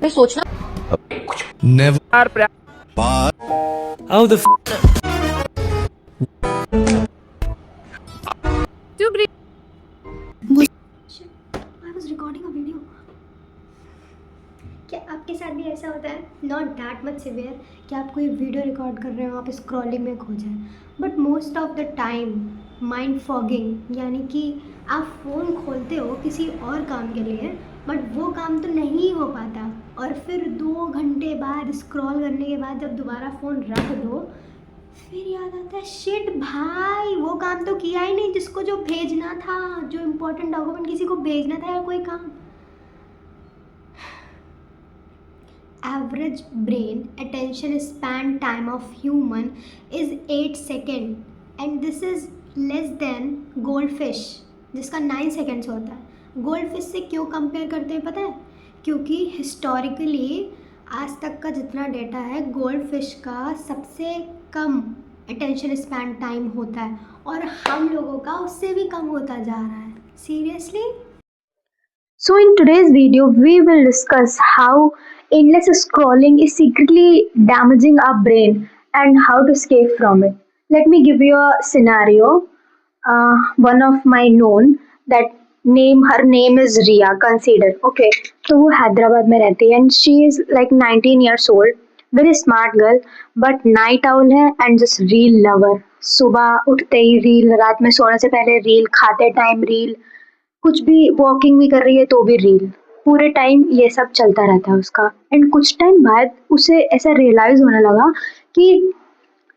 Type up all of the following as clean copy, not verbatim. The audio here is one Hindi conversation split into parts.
फिर सोचना Never. How the I was recording a video. क्या आपके साथ भी ऐसा होता है? नॉट दैट मच सिवियर कि आप कोई वीडियो रिकॉर्ड कर रहे हो, आप स्क्रॉलिंग में खो जाए, but most of the time mind fogging, यानी कि आप फ़ोन खोलते हो किसी और काम के लिए, बट वो काम तो नहीं हो पाता, और फिर 2 घंटे बाद स्क्रॉल करने के बाद जब दोबारा फ़ोन रख दो, फिर याद आता है शिट भाई, वो काम तो किया ही नहीं जिसको जो भेजना था, जो इम्पोर्टेंट डॉक्यूमेंट किसी को भेजना था या कोई काम. Average brain attention span time of human is 8 second and this is less than goldfish जिसका 9 seconds होता है. गोल्डफिश से क्यों कंपेयर करते हैं पता है? क्योंकि हिस्टोरिकली आज तक का जितना डेटा है, गोल्डफिश का सबसे कम अटेंशन स्पैन टाइम होता है और हम लोगों का उससे भी कम होता जा रहा है. Seriously. So in today's video, we will discuss how endless scrolling is secretly damaging our brain and how to escape from it. Let me give you a scenario. One of my known her name is Riya. Consider, okay. तो वो हैदराबाद में रहती है and she is like 19 years old. Very smart girl, but night owl है and just reel lover. सुबह उठते ही रील, रात में सोने से पहले रील, खाते टाइम रील, कुछ भी वॉकिंग भी कर रही है तो भी रील, पूरे टाइम ये सब चलता रहता है उसका. एंड कुछ टाइम बाद उसे ऐसा रियलाइज होने लगा कि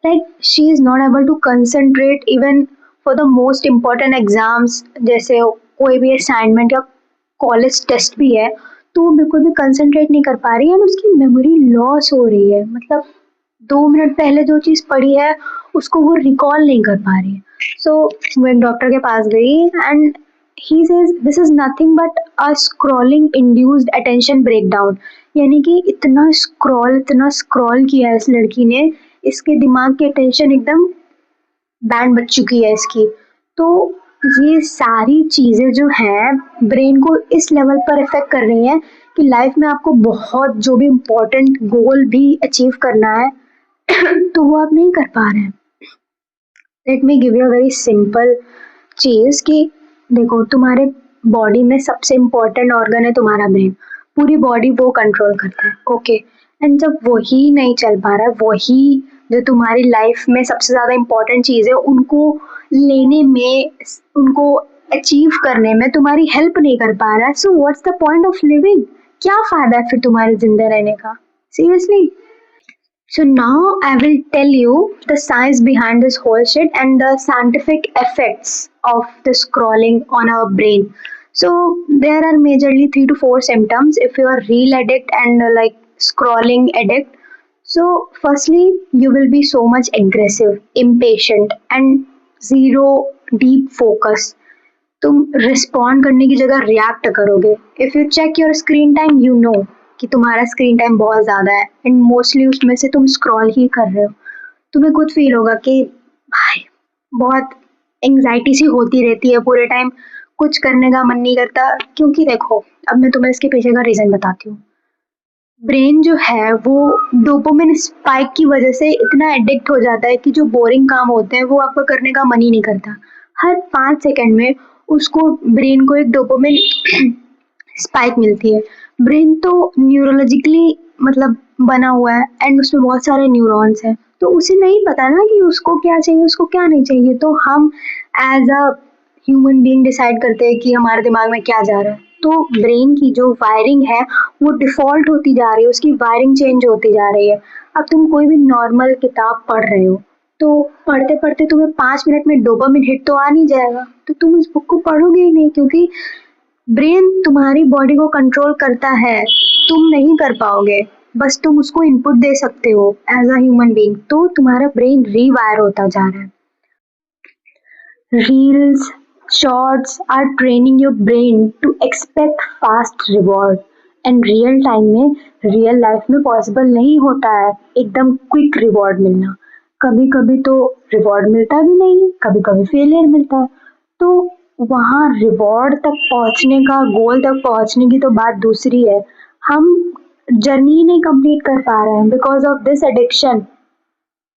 like she is not able to concentrate even for the most important exams, जैसे कोई भी असाइनमेंट या कॉलेज टेस्ट भी है तो वो बिल्कुल भी कंसंट्रेट नहीं कर पा रही है एंड उसकी मेमोरी लॉस हो रही है. मतलब 2 मिनट पहले जो चीज़ पढ़ी है उसको वो रिकॉल नहीं कर पा रही है. सो वो एक डॉक्टर के पास गई and he says this is nothing but a scrolling induced attention breakdown. यानी कि इतना स्क्रॉल किया है इस लड़की ने, इसके दिमाग की अटेंशन एकदम बैंड बज चुकी है इसकी. तो ये सारी चीज़ें जो हैं ब्रेन को इस लेवल पर इफेक्ट कर रही हैं कि लाइफ में आपको बहुत जो भी इम्पोर्टेंट गोल भी अचीव करना है तो वो आप नहीं कर पा रहे हैं. Let me give you a very simple चीज़ कि देखो, तुम्हारे बॉडी में सबसे इम्पोर्टेंट ऑर्गन है तुम्हारा ब्रेन. पूरी बॉडी वो कंट्रोल करता है, ओके. एंड जब वही नहीं चल पा रहा है, वही जो तुम्हारी लाइफ में सबसे ज़्यादा इम्पोर्टेंट चीज़ है उनको लेने में, उनको अचीव करने में तुम्हारी हेल्प नहीं कर पा रहा है, so what's the point of living? क्या फ़ायदा है फिर तुम्हारे जिंदा रहने का? Seriously. So now I will tell you the science behind this whole shit and the scientific effects of the scrolling on our brain. So there are majorly 3 to 4 symptoms if you are reel addict and like scrolling addict. So firstly, you will be so much aggressive, impatient and zero deep focus. तुम रिस्पॉन्ड करने की जगह रिएक्ट करोगे. If you check your screen time, you know कि तुम्हारा स्क्रीन टाइम बहुत ज़्यादा है एंड मोस्टली उसमें से तुम स्क्रॉल ही कर रहे हो. तुम्हें खुद फील होगा कि भाई बहुत एंग्जाइटी सी होती रहती है पूरे टाइम, कुछ करने का मन नहीं करता. क्योंकि देखो, अब मैं तुम्हें इसके पीछे का रीज़न बताती हूँ. ब्रेन जो है वो डोपामिन स्पाइक की वजह से इतना एडिक्ट हो जाता है कि जो बोरिंग काम होते हैं वो आपको करने का मन ही नहीं करता. हर 5 सेकंड में उसको, ब्रेन को एक डोपामिन स्पाइक मिलती है. ब्रेन तो न्यूरोलॉजिकली मतलब बना हुआ है एंड उसमें बहुत सारे न्यूरॉन्स हैं, तो उसे नहीं पता ना कि उसको क्या चाहिए, उसको क्या नहीं चाहिए. तो हम as a human being decide करते हैं कि हमारे दिमाग में क्या जा रहा है. तो ब्रेन की जो वायरिंग है वो डिफ़ॉल्ट होती जा रही है, उसकी वायरिंग चेंज होती जा रही है. अब तुम कोई भी नॉर्मल किताब पढ़ रहे हो तो पढ़ते पढ़ते तुम्हें 5 मिनट में डोपामिन हिट तो आ नहीं जाएगा, तो तुम उस बुक को पढ़ोगे ही नहीं, क्योंकि ब्रेन तुम्हारी बॉडी को कंट्रोल करता है, तुम नहीं कर पाओगे. बस तुम उसको इनपुट दे सकते हो एज अ ह्यूमन बीइंग. तो तुम्हारा ब्रेन रीवायर होता जा रहा है. Reels, shorts are training your brain to expect fast reward and real time में, रियल लाइफ में पॉसिबल नहीं होता है एकदम क्विक रिवॉर्ड मिलना. कभी कभी तो रिवॉर्ड मिलता भी नहीं, कभी कभी फेलियर मिलता है. तो वहाँ रिवॉर्ड तक पहुँचने का, गोल तक पहुँचने की तो बात दूसरी है. हम जर्नी ही नहीं कंप्लीट कर पा रहे हैं बिकॉज ऑफ दिस एडिक्शन।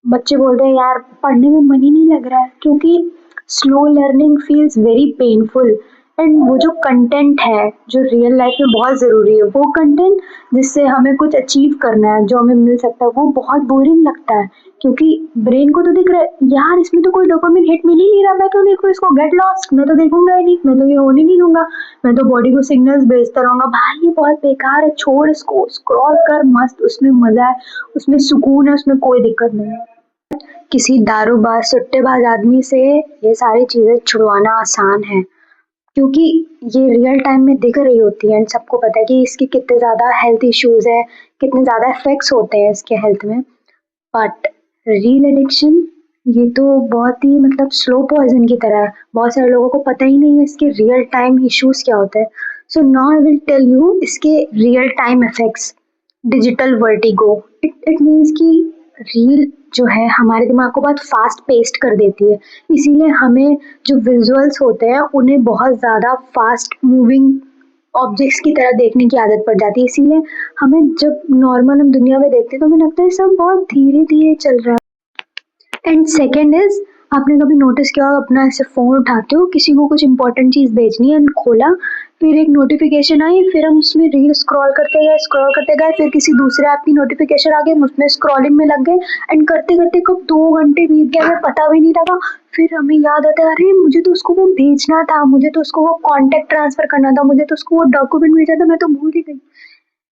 बच्चे बोलते हैं यार पढ़ने में मन ही नहीं लग रहा है, क्योंकि slow learning feels very painful. And वो जो कंटेंट है जो रियल लाइफ में बहुत ज़रूरी है, वो कंटेंट जिससे हमें कुछ अचीव करना है, जो हमें मिल सकता है, वो बहुत बोरिंग लगता है। क्योंकि ब्रेन को तो दिख रहा है यार इसमें तो कोई डोपामिन हिट मिल ही नहीं रहा, मैं क्यों देखूँ इसको, गेट लॉस्ट, मैं तो देखूंगा ही नहीं, मैं तो ये होने नहीं दूंगा, मैं तो बॉडी को सिग्नल्स भेजता रहूंगा भाई ये बहुत बेकार है, छोड़ इसको, स्क्रॉल कर, मस्त उसमें मजा है, उसमें सुकून है, उसमें कोई दिक्कत नहीं है। किसी दारूबाज सट्टेबाज आदमी से ये सारी चीजें छुड़वाना आसान है, क्योंकि ये रियल टाइम में दिख रही होती है एंड सबको पता है कि इसके कितने ज़्यादा हेल्थ इश्यूज है, कितने ज़्यादा इफेक्ट्स होते हैं इसके हेल्थ में। बट रील एडिक्शन ये तो बहुत ही मतलब स्लो पॉइजन की तरह है, बहुत सारे लोगों को पता ही नहीं है इसके रियल टाइम इश्यूज क्या होते हैं। So now I will tell you इसके real time effects. Digital vertigo, it means कि रील जो है हमारे दिमाग को बहुत फास्ट पेस्ट कर देती है, इसीलिए हमें जो विजुअल्स होते हैं उन्हें बहुत ज़्यादा फास्ट मूविंग ऑब्जेक्ट्स की तरह देखने की आदत पड़ जाती है। इसीलिए हमें जब नॉर्मल हम दुनिया में देखते हैं तो हमें लगता है सब बहुत धीरे धीरे चल रहा है। एंड सेकेंड इज, आपने कभी नोटिस किया होगा अपना ऐसे फ़ोन उठाते हो, किसी को कुछ इंपॉर्टेंट चीज़ भेजनी है एंड खोला, फिर एक नोटिफिकेशन आई, फिर हम उसमें रील स्क्रॉल करते गए, फिर किसी दूसरे ऐप की नोटिफिकेशन आ गई, हम उसमें स्क्रॉलिंग में लग गए एंड करते करते कब 2 घंटे बीत गए हमें पता भी नहीं लगा। फिर हमें याद आता है अरे मुझे तो उसको वो भेजना था, मुझे तो उसको वो कॉन्टेक्ट ट्रांसफर करना था, मुझे तो उसको वो डॉक्यूमेंट भेजना था, मैं तो भूल ही गई।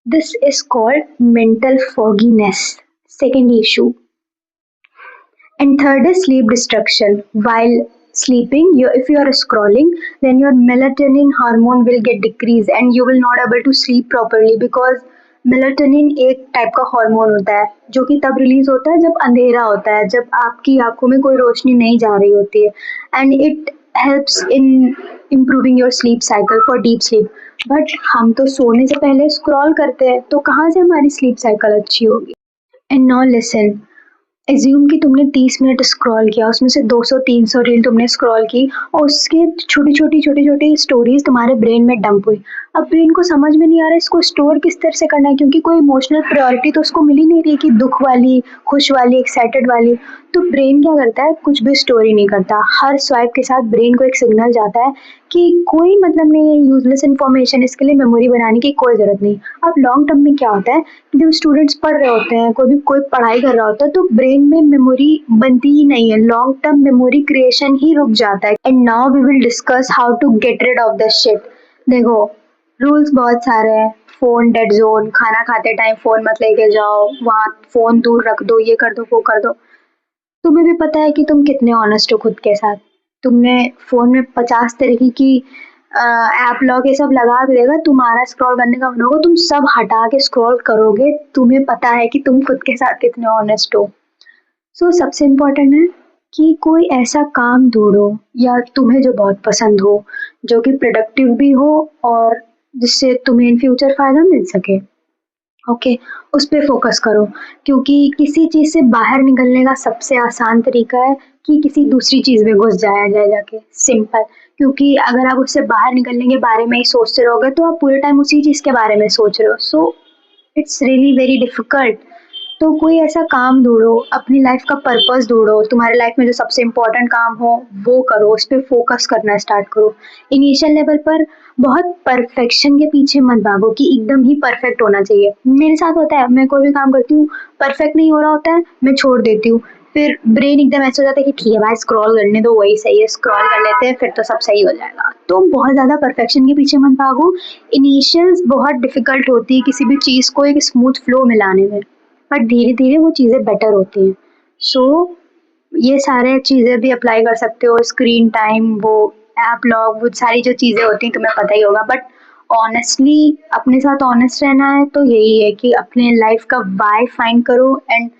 This is called mental fogginess, second issue. And third is sleep destruction. While sleeping, if you are scrolling, then your melatonin hormone will get decreased and you will not able to sleep properly, because melatonin एक टाइप का हार्मोन होता है जो कि तब रिलीज होता है जब अंधेरा होता है, जब आपकी आंखों में कोई रोशनी नहीं जा रही होती है, and it helps in improving your sleep cycle for deep sleep. But हम तो सोने से पहले स्क्रॉल करते हैं, तो कहाँ से हमारी स्लीप साइकिल अच्छी होगी। एंड नाउ लिसन, एज्यूम कि तुमने 30 मिनट स्क्रॉल किया, उसमें से 200-300 रील तुमने स्क्रॉल की और उसके छोटी छोटी स्टोरीज तुम्हारे ब्रेन में डंप हुई। अब ब्रेन को समझ में नहीं आ रहा है इसको स्टोर किस तरह से करना है, क्योंकि कोई इमोशनल प्रायोरिटी तो उसको मिल ही नहीं रही कि दुख वाली, खुश वाली, एक्साइटेड वाली। तो ब्रेन क्या करता है, कुछ भी स्टोरी नहीं करता, हर स्वाइप के साथ ब्रेन को एक सिग्नल जाता है कि कोई मतलब नहीं है, यूजलेस इन्फॉर्मेशन, इसके लिए मेमोरी बनाने की कोई ज़रूरत नहीं। अब लॉन्ग टर्म में क्या होता है कि जब स्टूडेंट्स पढ़ रहे होते हैं, कोई पढ़ाई कर रहा होता है, तो ब्रेन में मेमोरी बनती ही नहीं है, लॉन्ग टर्म मेमोरी क्रिएशन ही रुक जाता है। And now we will discuss how to get rid of this shit. देखो रूल्स बहुत सारे हैं, फ़ोन डेड जोन, खाना खाते टाइम फ़ोन मत लेके जाओ, वहाँ फ़ोन दूर रख दो, ये कर दो वो कर दो। तुम्हें भी पता है कि तुम कितने ऑनेस्ट हो खुद के साथ, तुमने फ़ोन में 50 तरीके की ऐप लॉक ये सब लगा भी देगा, तुम्हारा स्क्रॉल करने का मन होगा, तुम सब हटा के स्क्रॉल करोगे, तुम्हें पता है कि तुम खुद के साथ कितने ऑनेस्ट हो। सो सबसे इम्पोर्टेंट है कि कोई ऐसा काम ढूंढो या तुम्हें जो बहुत पसंद हो, जो कि प्रोडक्टिव भी हो और जिससे तुम्हें इन फ्यूचर फ़ायदा मिल सके। ओके, उस पे फोकस करो, क्योंकि किसी चीज़ से बाहर निकलने का सबसे आसान तरीका है कि किसी दूसरी चीज़ में घुस जाया जाए जाके, सिंपल। क्योंकि अगर आप उससे बाहर निकलने के बारे में ही सोचते रहोगे तो आप पूरे टाइम उसी चीज़ के बारे में सोच रहे हो, so it's really very difficult. तो कोई ऐसा काम ढूंढो, अपनी लाइफ का पर्पस ढूंढो, तुम्हारे लाइफ में जो सबसे इम्पोर्टेंट काम हो वो करो, उस पर फोकस करना स्टार्ट करो। इनिशियल लेवल पर बहुत परफेक्शन के पीछे मत भागो कि एकदम ही परफेक्ट होना चाहिए। मेरे साथ होता है, मैं कोई भी काम करती हूँ, परफेक्ट नहीं हो रहा होता है, मैं छोड़ देती हूँ, फिर ब्रेन एकदम ऐसा हो जाता है कि ठीक है भाई स्क्रॉल करने दो, वही सही है, स्क्रॉल कर लेते हैं फिर तो सब सही हो जाएगा। तो बहुत ज़्यादा परफेक्शन के पीछे मत भागो। इनिशियल्स बहुत डिफ़िकल्ट होती है किसी भी चीज़ को एक स्मूथ फ्लो में लाने में, बट धीरे धीरे वो चीज़ें बेटर होती हैं। सो ये सारे चीज़ें भी अप्लाई कर सकते हो, स्क्रीन टाइम, वो ऐप लॉक, वो सारी जो चीज़ें होती हैं तुम्हें पता ही होगा। बट ऑनेस्टली अपने साथ ऑनेस्ट रहना है तो यही है कि अपने लाइफ का वाई फाइंड करो एंड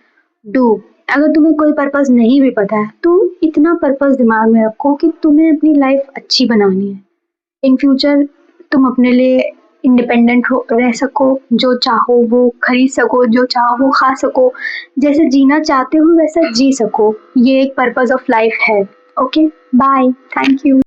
डू। अगर तुम्हें कोई पर्पस नहीं भी पता है तो इतना पर्पस दिमाग में रखो कि तुम्हें अपनी लाइफ अच्छी बनानी है, इन फ्यूचर तुम अपने लिए इंडिपेंडेंट हो, रह सको, जो चाहो वो खरीद सको, जो चाहो वो खा सको, जैसे जीना चाहते हो वैसा जी सको। ये एक पर्पस ऑफ लाइफ है। Okay, bye, thank you.